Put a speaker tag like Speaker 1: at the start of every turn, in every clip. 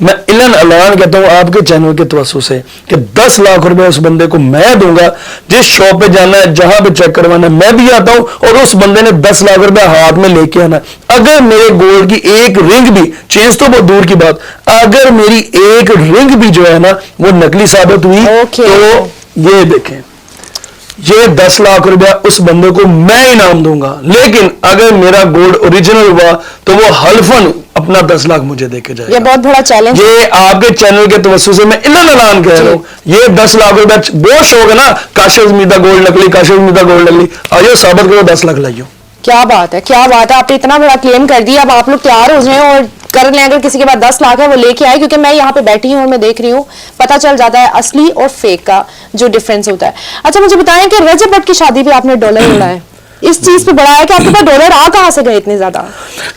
Speaker 1: मैं इलन अलान कहता हूँ आपके चैनल के तवज्जो से कि 10 लाख रुपए उस बंदे को मैं दूंगा, जिस शॉप पे जाना है, जहां पे चेक करवाना है मैं भी आता हूं और उस बंदे ने 10 लाख रुपए हाथ में लेके आना। अगर मेरे गोल्ड की एक रिंग भी, चेंज तो बहुत दूर की बात, अगर मेरी एक रिंग भी जो है ना वो नकली साबित हुई तो ये देखें, ये 10 लाख रुपया उस बंदे को मैं इनाम दूंगा। लेकिन अगर मेरा गोल्ड ओरिजिनल हुआ तो वो हल्फन अपना 10 लाख मुझे देके जाएगा।
Speaker 2: ये बहुत बड़ा चैलेंज।
Speaker 1: ये आपके चैनल के तवज्जो से मैं इलन अलान कह रहा हूँ, ये 10 लाख रुपया बहुत शौक है ना, काशिफ मीदा गोल्ड नकली, काशिफ मीदा गोल्ड नकली, आइयो साबित करो 10 लाख लाइयो।
Speaker 2: क्या बात है, क्या बात है, आपने इतना बड़ा क्लेम कर दिया। अब आप लोग तैयार हो जाएं और कर लें, अगर किसी के पास 10 लाख है वो लेके आए, क्योंकि मैं यहाँ पे बैठी हूँ और मैं देख रही हूँ, पता चल जाता है असली और फेक का जो डिफरेंस होता है। अच्छा मुझे बताएं कि रजब भट्ट की शादी पे आपने डॉलर उड़ाया है, इस चीज पे बढ़ाया कि आपके पास डॉलर आ कहां से गए इतने ज्यादा?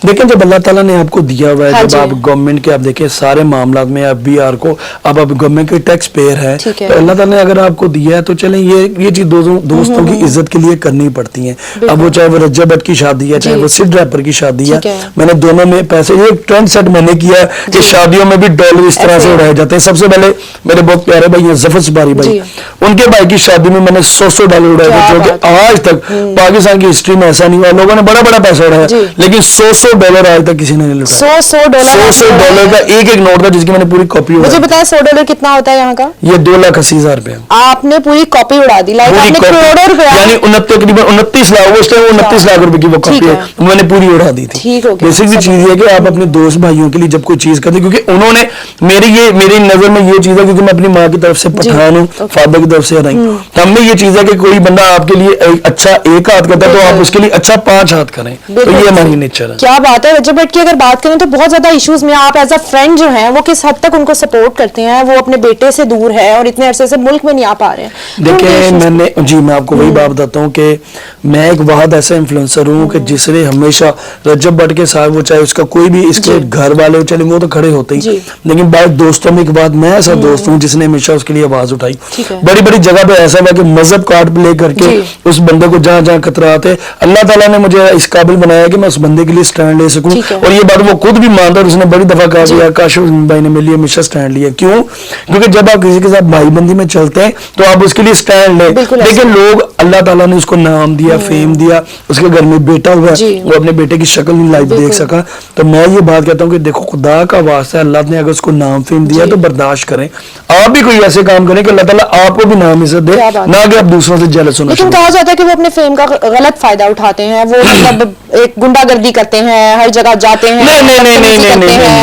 Speaker 1: देखें, जब अल्लाह ताला ने आपको दिया हुआ है, जब आप गवर्नमेंट के आप देखें सारे मामला में आप बीआर को आप गवर्नमेंट के टैक्स पेयर है, तो अल्लाह ताला ने अगर आपको दिया है तो चलें ये चीज दोस्तों की इज्जत के लिए करनी पड़ती है। अब वो चाहे वो रजब भट्ट की शादी है, चाहे वो सिड रैपर की शादी है, मैंने दोनों में पैसे, ये ट्रेंड सेट मैंने किया कि शादियों में भी डॉलर इस तरह से उड़ाए जाते हैं। सबसे पहले मेरे बहुत प्यारे भाई हैं जफर सिपारी भाई, उनके भाई की शादी में मैंने 100 डॉलर उड़ाए थे, जो कि आज तक पाकिस्तान की हिस्ट्री में ऐसा नहीं हुआ। लोगों ने बड़ा बड़ा पैसा उड़ाया लेकिन 100 डॉलर आज तक किसी ने नहीं लुटाया।
Speaker 2: 100 डॉलर
Speaker 1: का एक नोट था जिसकी मैंने पूरी कॉपी उड़ाई।
Speaker 2: मुझे बताया 100 डॉलर कितना होता है यहाँ का? ये
Speaker 1: 2,80,000 रुपए।
Speaker 2: आपने पूरी कॉपी उड़ा दी, लाइक आपने करोड़ों रुपए,
Speaker 1: यानी 29 लाख, उस टाइम 29 लाख रुपए की वो कॉपी है, मैंने पूरी उड़ा दी थी। बेसिक चीज ये है कि आप अपने दोस्त भाइयों के लिए जब कोई चीज करते, क्योंकि उन्होंने मेरी नजर में ये चीज है, क्योंकि मैं अपनी माँ की तरफ से पठान हूँ, फादर की तरफ से रही, तो हमें ये चीज है कि कोई बंदा आपके लिए अच्छा एक हाथ करता है तो आप उसके लिए अच्छा 5 हाथ करें, तो ये हमारी नेचर है।
Speaker 2: क्या बात है। रजब भट्ट की अगर बात करें तो बहुत ज्यादा इश्यूज में आप एज अ फ्रेंड जो हैं वो किस हद तक उनको सपोर्ट करते हैं? वो अपने बेटे से दूर है और इतने अरसे से मुल्क में नहीं आ पा रहे हैं।
Speaker 1: देखिए मैं आपको वही बात बताता हूँ कि मैं एक बहुत ऐसा इन्फ्लुएंसर हूँ कि जिसने हमेशा रजब भट्ट के साथ, वो चाहे उसका कोई भी इसके घर वाले चले वो तो खड़े होते ही, लेकिन बात दोस्तों में एक बात, मैं ऐसा दोस्त हूँ जिसने हमेशा उसके लिए आवाज उठाई। बड़ी बड़ी जगह पे ऐसा हुआ कि मजहब कार्ड प्ले करके उस बंदे को जहाँ जहाँ खतरा आते, अल्लाह ताला ने मुझे इस काबिल बनाया कि मैं उस बंदे के लिए स्टैंड ले सकूं, और ये बात वो खुद भी मानता है। उसने बड़ी दफा कहा कि काशिफ भाई ने मेरे लिए हमेशा स्टैंड लिया। क्यों? क्योंकि जब आप किसी के साथ भाईबंदी में चलते हैं तो आप उसके लिए स्टैंड लें, लेकिन लोग, अल्लाह ताला ने उसको नाम दिया, फेम दिया, उसके घर में बेटा हुआ, वो अपने बेटे की शक्ल नहीं लाइव देख सका। तो मैं ये बात कहता हूँ कि देखो खुदा का वास्ता, अल्लाह ने अगर उसको नाम फेम दिया तो बर्दाश्त करें। आप भी कोई ऐसे काम करें कि अल्लाह ताला आपको भी नाम इज्जत दे, ना कि आप दूसरों से जेलस होना।
Speaker 2: लेकिन कहा जाता है कि वो अपने फेम का गलत फायदा उठाते हैं, वो मतलब एक गुंडागर्दी करते हैं, हर जगह जाते हैं।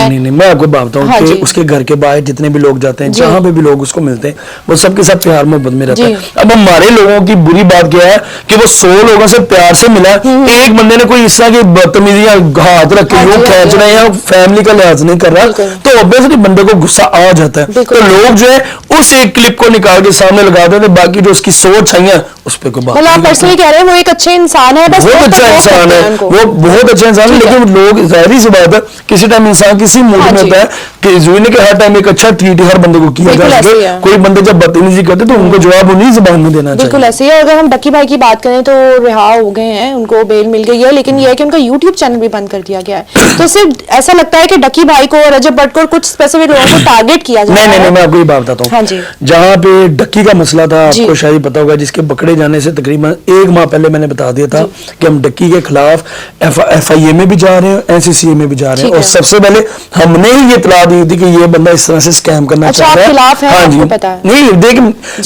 Speaker 2: नहीं, मैं आपको बात बताऊं कि उसके घर के बाहर जितने भी लोग जाते हैं, जहां पे भी लोग उसको मिलते हैं, वो सबके साथ प्यार मोहब्बत में रहता है। अब हमारे लोगों की बुरी बात क्या है कि वो 100 लोगों से प्यार से मिला, एक बंदे ने कोई इस तरह की बदतमीजियां हाथ रखे, वो खींच रहे हैं, फैमिली का लिहाज नहीं कर रहा, तो ऑब्वियसली बंदे को गुस्सा आ जाता है। तो लोग जो है उस एक क्लिप को निकाल के सामने लगा देते, बाकी जो उसकी सोच है उस पर कोई बात नहीं। पर्सनली कह रहे हैं वो एक अच्छे इंसान है, बहुत अच्छा इंसान है, वो बहुत अच्छा इंसान है, लेकिन लोग, जाहिर सी बात है, किसी टाइम इंसान किसी मूड में होता है कि ज़ुबान के हर टाइम एक अच्छा ट्रीट हर बंदे को किया जा सके। कोई बंदे जब बदतमीजी करते तो उनको जवाब उन्हीं ज़बान में देना चाहिए। बिल्कुल ऐसे ही। अगर हम डक्की भाई की बात करें तो रिहा हो गए हैं, उनको बेल मिल गई है, लेकिन ये है कि उनका यूट्यूब चैनल भी बंद कर दिया गया है। तो सिर्फ ऐसा लगता है कि डक्की भाई को, रजब भट्ट को, कुछ स्पेसिफिक लोगों को टारगेट किया जा रहा है।
Speaker 1: नहीं, मैं आपको ये बात बताता हूँ, जहाँ पे डक्की का मसला था, आपको शायद पता होगा, जिसके पकड़े जाने से तकरीबन 1 माह पहले मैंने बता दिया था कि हम डक्की के खिलाफ FIA में भी जा रहे हैं, NCCA में भी जा रहे हैं, और सबसे पहले हमने ही ये इत्तला दी थी कि ये बंदा इस तरह से स्कैम करना चाह रहा है। हाँ जी, नहीं देख,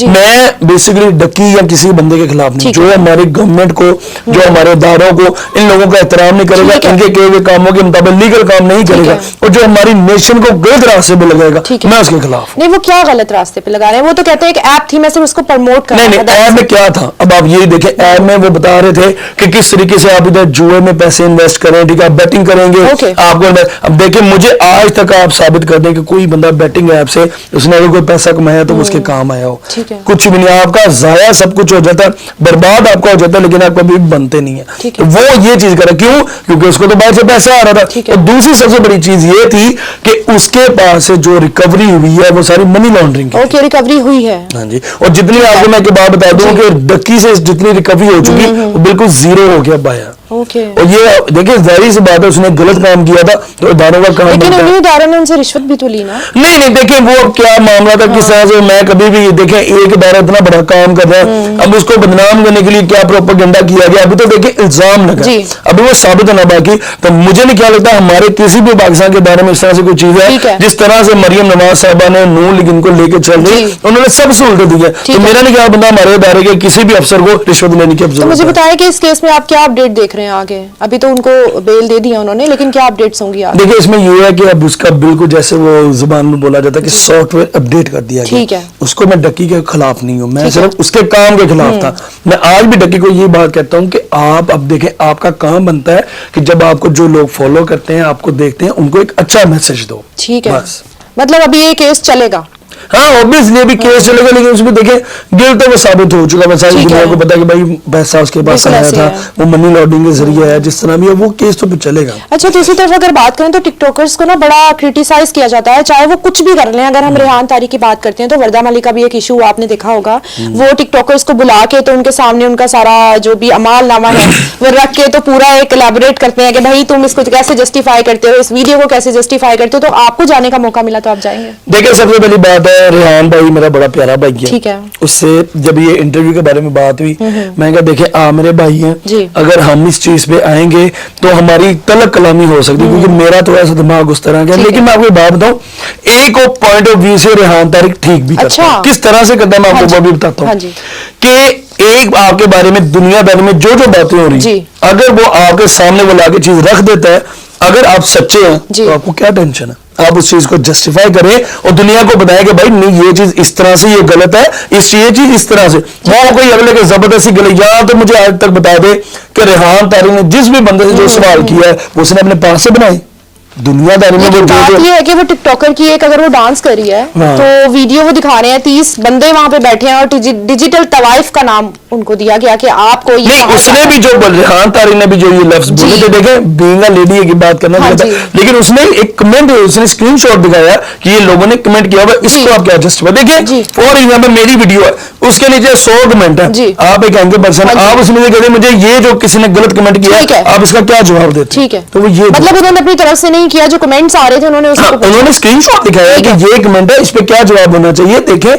Speaker 1: मैं बेसिकली डक्की या किसी बंदे के खिलाफ नहीं, जो हमारे गवर्नमेंट को, जो हमारे इदारों को, इन लोगों का एहतराम नहीं करेगा, इनके किए हुए कामों के मुताबिक लीगल काम नहीं करेगा, और जो हमारी नेशन को गलत रास्ते पे लगाएगा, मैं उसके खिलाफ।
Speaker 2: नहीं, वो क्या गलत रास्ते पे लगा रहे हैं? वो तो कहते हैं एक ऐप थी, मैं सिर्फ उसको प्रमोट कर रहा था।
Speaker 1: नहीं, ऐप में क्या था? अब आप यही देखें, ऐप में वो बता रहे थे कि किस तरीके से आप इधर जुए में पैसे इन्वेस्ट करें, ठीक है, आप बैटिंग करेंगे आपको। अब देखिए, मुझे आज तक आप साबित कर दें कि कोई बंदा बैटिंग ऐप से उसने अगर कोई पैसा कमाया तो उसके काम आया हो। कुछ भी नहीं, आपका जाया सब कुछ हो जाता है, बर्बाद आपका हो जाता है, लेकिन आप कभी बनते नहीं है। तो वो ये चीज करा, क्यों? क्योंकि उसको तो बाहर से पैसा आ रहा था। और दूसरी सबसे बड़ी चीज ये थी कि उसके पास से जो रिकवरी हुई है वो सारी मनी लॉन्ड्रिंग की
Speaker 2: रिकवरी हुई है।
Speaker 1: हाँ जी, और जितनी आपको मैं एक बात बता दूं कि डक्की से जितनी रिकवरी हो चुकी वो बिल्कुल जीरो हो गया बाया।
Speaker 2: ओके।
Speaker 1: और ये देखिए जाहिर सी बात है उसने गलत काम किया था तो इदारों का काम
Speaker 2: लेकिन
Speaker 1: बनता है।
Speaker 2: उन्हीं इदारों ने उनसे रिश्वत भी तो ली ना।
Speaker 1: नहीं देखिए वो क्या मामला था किस तरह से, मैं कभी भी देखें एक इदारा इतना बड़ा काम कर रहा है, अब उसको बदनाम करने के लिए क्या प्रोपेगेंडा किया गया, अभी तो देखिए इल्जाम लगा, अभी वो साबित होना बाकी। तो मुझे नहीं क्या लगता हमारे किसी भी पाकिस्तान के इदारे में इस तरह से कोई चीज है जिस तरह से मरियम नवाज साहबा ने नून लीग इनको लेके चल रही, उन्होंने सब सहूलतें दी है। तो मेरा नहीं क्या बंदा हमारे इदारे के किसी भी अफसर को रिश्वत लेने की
Speaker 2: तो मुझे बताया कि इस केस में आप क्या अपडेट देख रहे हैं आगे? अभी तो उनको बेल दे दिया उन्होंने, लेकिन क्या अपडेट्स होंगी आगे?
Speaker 1: देखिए इसमें ये है कि अब उसका बिल्कुल जैसे वो जुबान में बोला जाता है कि सॉफ्टवेयर अपडेट कर दिया गया।
Speaker 2: ठीक है।
Speaker 1: उसको मैं डक्की के खिलाफ नहीं हूँ, मैं सिर्फ उसके काम के खिलाफ था। मैं आज भी डक्की को ये बात कहता हूँ कि आप अब देखें आपका काम बनता है कि जब आपको जो लोग फॉलो करते हैं आपको देखते हैं उनको एक अच्छा मैसेज दो।
Speaker 2: ठीक है,
Speaker 1: बस।
Speaker 2: मतलब अभी ये केस चलेगा?
Speaker 1: हाँ ऑब्वियसली अभी केस चलेगा, लेकिन उसमें देखें गिल्ट तो वो साबित हो चुका है, सारी दुनिया को पता है कि भाई पैसा उसके पास आया था, वो मनी लॉन्ड्रिंग के जरिए है, जिस तरह भी है वो केस तो चलेगा।
Speaker 2: अच्छा, दूसरी तरफ अगर बात करें तो टिकटॉकर्स को ना बड़ा क्रिटिसाइज किया जाता है, चाहे वो कुछ भी कर लें। अगर हम रेहान तारी की बात करते हैं तो वर्दा मलिक का भी एक इशू आपने देखा होगा, वो टिकटॉकर्स को बुला के तो उनके सामने उनका सारा जो भी अमाल नामा है वो रख के तो पूरा एक एलैबोरेट करते हैं कि भाई तुम इसको कैसे जस्टिफाई करते हो, इस वीडियो को कैसे जस्टिफाई करते हो। तो आपको जाने का मौका मिला तो आप जाएंगे?
Speaker 1: देखिए सबसे पहली बात है रेहान भाई मेरा बड़ा प्यारा भाई है,
Speaker 2: ठीक है।
Speaker 1: उससे जब ये इंटरव्यू के बारे में बात हुई मैं कहा देखे आप मेरे भाई हैं, अगर हम इस चीज पे आएंगे तो हमारी तलक कलामी हो सकती है, क्योंकि मेरा तो ऐसा दिमाग उस तरह का है। लेकिन मैं आपको बात बताऊं, एक पॉइंट ऑफ व्यू से रेहान तारिक ठीक भी करता है। किस तरह से करता है मैं आपको वो भी बताता हूँ कि एक आपके बारे में दुनियादारी में जो बातें हो रही, अगर वो आपके सामने वो लाके चीज रख देता है, अगर आप सच्चे हैं तो आपको क्या टेंशन है, आप उस चीज को जस्टिफाई करें और दुनिया को बताएं कि भाई नहीं ये चीज इस तरह से ये गलत है, ये चीज इस तरह से। वो कोई अगले के जबरदस्ती गलत, या तो मुझे आज तक बता दे कि रेहान तारिक ने जिस भी बंदे से जो सवाल किया है वो उसने अपने पास से बनाए। दुनियादारी में वो
Speaker 2: बात ये है कि वो टिकटॉकर की एक अगर वो डांस कर रही है तो वीडियो वो दिखा रहे हैं, 30 बंदे वहां पे बैठे हैं और डिजिटल तवाइफ का नाम उनको दिया गया कि आपको ये
Speaker 1: नहीं, उसने भी जो रेहान तारिक ने भी जो ये लफ्ज बोले थे, देखे बीइंग अ लेडी की बात करना चाहता, लेकिन उसने एक कमेंट उसने स्क्रीनशॉट दिखाया कि ये लोगों ने कमेंट किया हुआ, इसको आप क्या जस्टिफाई। देखिए फॉर एग्जाम्पल मेरी वीडियो है उसके नीचे 100 कमेंट है, आप एक एंकर पर्सन, आप उसमें कहते मुझे ये जो किसी ने गलत कमेंट किया आप इसका क्या जवाब देते?
Speaker 2: ठीक है,
Speaker 1: तो वो ये
Speaker 2: मतलब उन्होंने अपनी तरफ से नहीं किया, जो कमेंट्स आ रहे थे उन्होंने
Speaker 1: स्क्रीनशॉट दिखाया कि ये कमेंट है, इस पे क्या जवाब होना चाहिए। देखें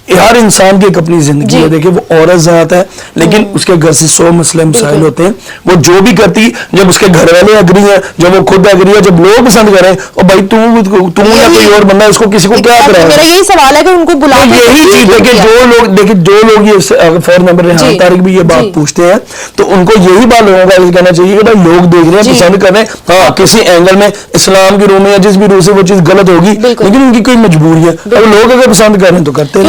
Speaker 1: हर इंसान की एक अपनी जिंदगी है, देखिए वो औरत जात है लेकिन उसके घर से 100 मसले मसाइल होते हैं, वो जो भी करती जब उसके घर वाले अग्री है, जब वो खुद अग्री है, जब लोग पसंद करें, और भाई तू या कोई और बंदा इसको किसी को क्या कराएगा।
Speaker 2: मेरा यही सवाल है कि उनको बुला
Speaker 1: यही चीज है कि जो लोग ये फॉर नंबर रेहान तारिक भी ये बात पूछते हैं तो उनको यही बात लोगों का कहना चाहिए कि भाई लोग देख रहे हैं, पसंद कर रहे हैं, हाँ किसी एंगल में इस्लाम की रूह में या जिस भी रूह से वो चीज गलत होगी, लेकिन उनकी कोई मजबूरी है, अब लोग अगर पसंद कर रहे हैं तो करते हैं।